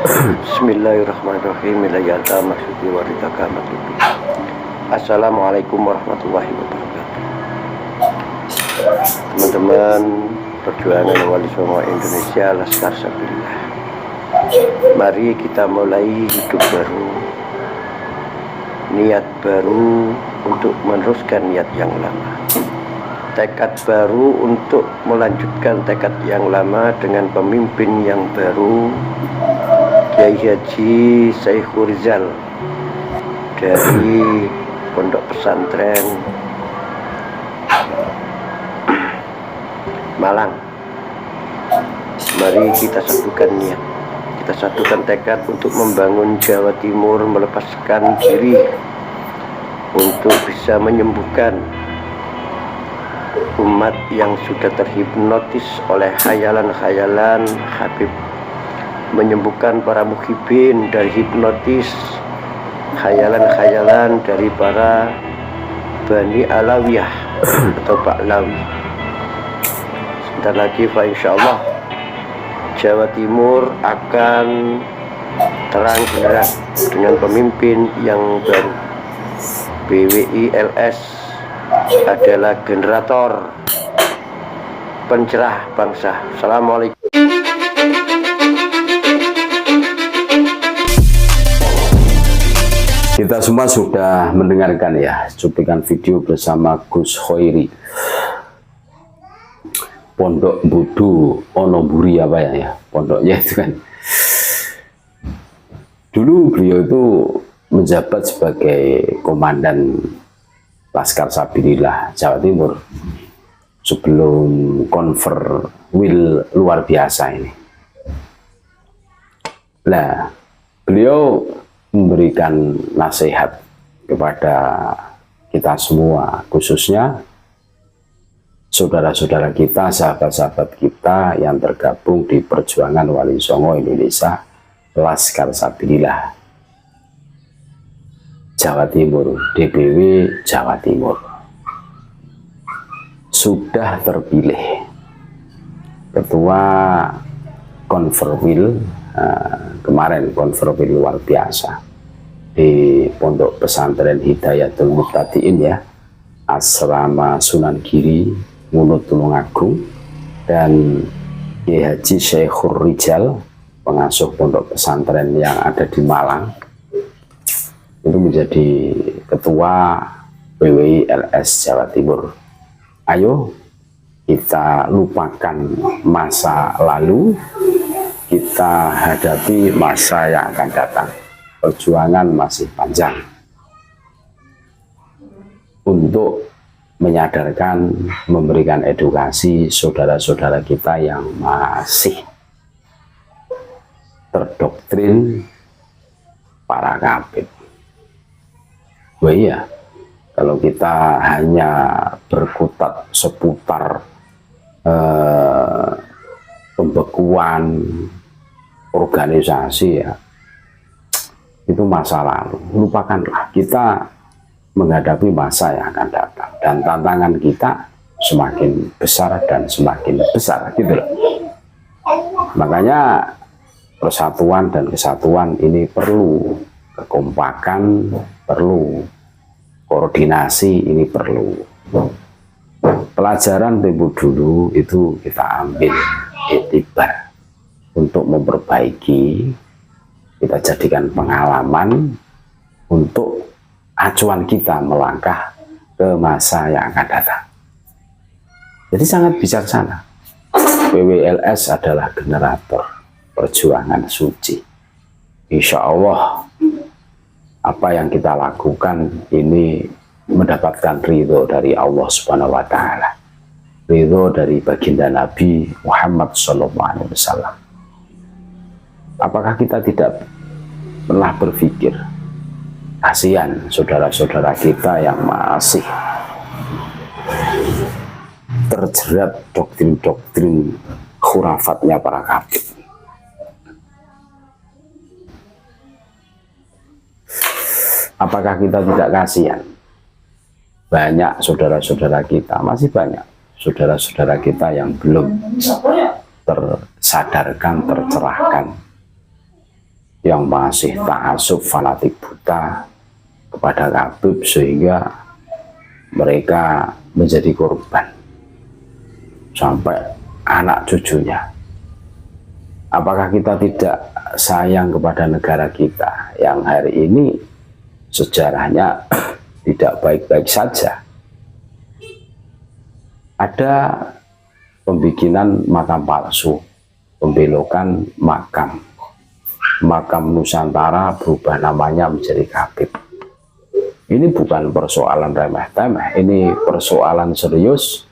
Bismillahirrahmanirrahim. Assalamualaikum warahmatullahi wabarakatuh. Teman-teman perjuangan Wali Songo Indonesia Laskar Sabilillah, mari kita mulai hidup baru, niat baru untuk meneruskan niat yang lama, tekad baru untuk melanjutkan tekad yang lama dengan pemimpin yang baru, Kiai Haji Saikhul Rizal dari Pondok Pesantren Malang. Mari kita satukan niat, kita satukan tekad untuk membangun Jawa Timur, melepaskan diri untuk bisa menyembuhkan umat yang sudah terhipnotis oleh khayalan-khayalan Habib, menyembuhkan para muhibin dari hipnotis khayalan-khayalan dari para Bani Alawiyah atau Pahlawi. Sebentar lagi insyaallah Jawa Timur akan terang benderang dengan pemimpin yang baru. BWILS adalah generator pencerah bangsa. Assalamualaikum. Kita semua sudah mendengarkan ya cuplikan video bersama Gus Khoiri, Pondok Budu Onoburi apa ya pondoknya itu kan. Dulu beliau itu menjabat sebagai komandan Laskar Sabilillah Jawa Timur sebelum konver Wil luar biasa ini. Nah, beliau memberikan nasihat kepada kita semua, khususnya saudara-saudara kita, sahabat-sahabat kita yang tergabung di perjuangan Wali Songo Indonesia Laskar Sabilillah Jawa Timur, DPW Jawa Timur. Sudah terpilih ketua konverwil kemarin, konverwil luar biasa di Pondok Pesantren Hidayatul Muhtadiin ya, Asrama Sunan Giri Ngunut Tulungagung, dan Kiai Haji Saikhul Rizal, pengasuh pondok pesantren yang ada di Malang, itu menjadi ketua BWILS Jawa Timur. Ayo kita lupakan masa lalu, kita hadapi masa yang akan datang. Perjuangan masih panjang untuk menyadarkan, memberikan edukasi saudara-saudara kita yang masih terdoktrin para kafir. Wah iya, kalau kita hanya berkutat seputar pembekuan organisasi ya, itu masa lalu. Lupakanlah, kita menghadapi masa yang akan datang dan tantangan kita semakin besar dan semakin besar gitu loh. Makanya persatuan dan kesatuan ini perlu kekompakan, perlu koordinasi, ini perlu. Pelajaran tempo dulu itu kita ambil iktibar untuk memperbaiki, kita jadikan pengalaman untuk acuan kita melangkah ke masa yang akan datang. Jadi sangat bijaksana. BWILS adalah generator perjuangan suci. Insya Allah apa yang kita lakukan ini mendapatkan ridho dari Allah Subhanahu wa Ta'ala, ridho dari baginda Nabi Muhammad SAW. Apakah kita tidak pernah berpikir, kasihan saudara-saudara kita yang masih terjerat doktrin-doktrin khurafatnya para kafir. Apakah kita tidak kasihan? Banyak saudara-saudara kita, masih banyak saudara-saudara kita yang belum tersadarkan, tercerahkan yang masih ta'assub fanatik buta kepada Habib sehingga mereka menjadi korban sampai anak cucunya. Apakah kita tidak sayang kepada negara kita yang hari ini sejarahnya tidak baik-baik saja? Ada pembikinan makam palsu, pembelokan makam Nusantara berubah namanya menjadi Habib. Ini bukan persoalan remeh-temeh, ini persoalan serius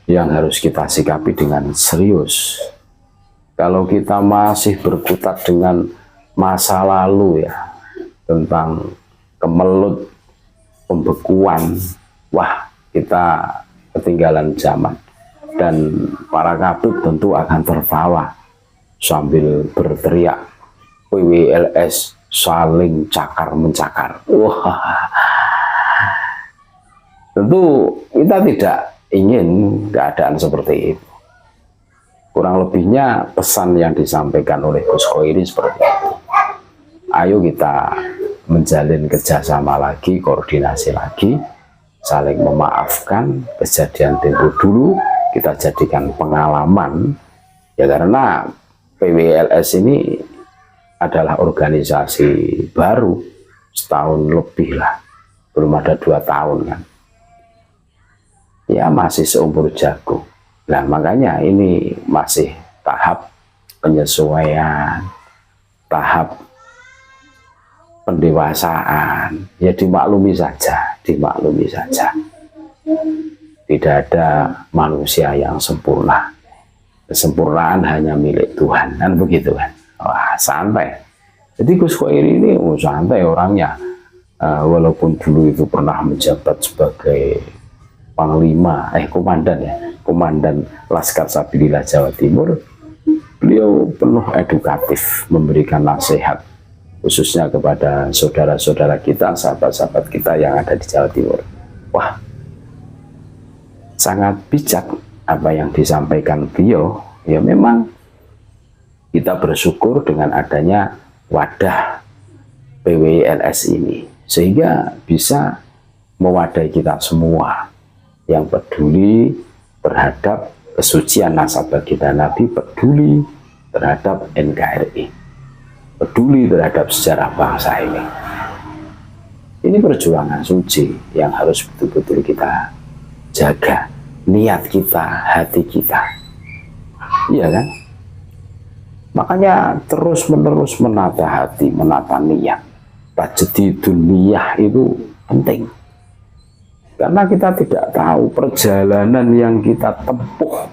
yang harus kita sikapi dengan serius. Kalau kita masih berkutat dengan masa lalu ya, tentang kemelut, pembekuan, wah kita ketinggalan zaman. Dan para Habib tentu akan tertawa sambil berteriak PWLS saling cakar-mencakar. Wah, tentu kita tidak ingin keadaan seperti itu. Kurang lebihnya pesan yang disampaikan oleh Gus Khoiri seperti itu. Ayo kita menjalin kerjasama lagi, koordinasi lagi, saling memaafkan kejadian tempo dulu, kita jadikan pengalaman ya, karena PWLS ini adalah organisasi baru, setahun lebih lah, belum ada 2 tahun kan. Ya masih seumur jagung. Nah makanya ini masih tahap penyesuaian, tahap pendewasaan. Ya dimaklumi saja, dimaklumi saja. Tidak ada manusia yang sempurna. Kesempurnaan hanya milik Tuhan, kan begitu kan. Wah santai. Jadi Gus Khoiri ini santai orangnya. Walaupun dulu itu pernah menjabat sebagai Panglima, Komandan Laskar Sabilillah Jawa Timur, beliau penuh edukatif, memberikan nasihat khususnya kepada saudara-saudara kita, sahabat-sahabat kita yang ada di Jawa Timur. Wah, sangat bijak apa yang disampaikan beliau. Ya memang kita bersyukur dengan adanya wadah PWLS ini, sehingga bisa mewadahi kita semua yang peduli terhadap kesucian nasabah kita Nabi, peduli terhadap NKRI, peduli terhadap sejarah bangsa ini. Ini perjuangan suci yang harus betul-betul kita jaga, niat kita, hati kita. Iya kan? Makanya terus-menerus menata hati, menata niat. Tajdidun niyah itu penting. Karena kita tidak tahu perjalanan yang kita tempuh,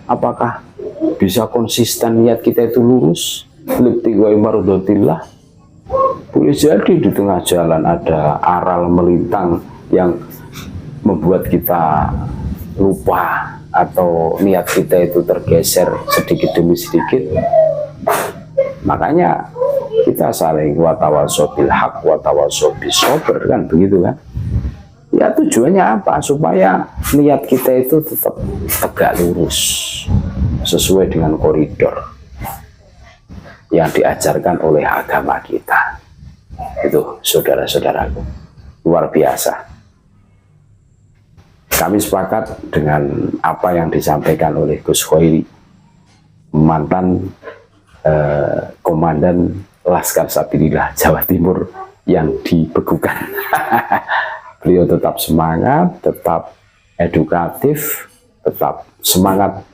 apakah bisa konsisten niat kita itu lurus, libtighai mardatillah. Boleh jadi di tengah jalan ada aral melintang yang membuat kita lupa atau niat kita itu tergeser sedikit demi sedikit. Makanya kita saling watawasau bil haq watawasau bis sabr, kan begitu kan. Ya tujuannya apa? Supaya niat kita itu tetap tegak lurus sesuai dengan koridor yang diajarkan oleh agama kita. Itu saudara-saudaraku, luar biasa. Kami sepakat dengan apa yang disampaikan oleh Gus Khoiri, mantan Komandan Laskar Sabilillah Jawa Timur yang dibekukan. Beliau tetap semangat, tetap edukatif, tetap semangat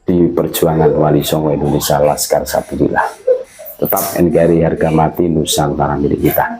di perjuangan Wali Songo Indonesia Laskar Sabilillah. Tetap NKRI harga mati, Nusantara milik kita.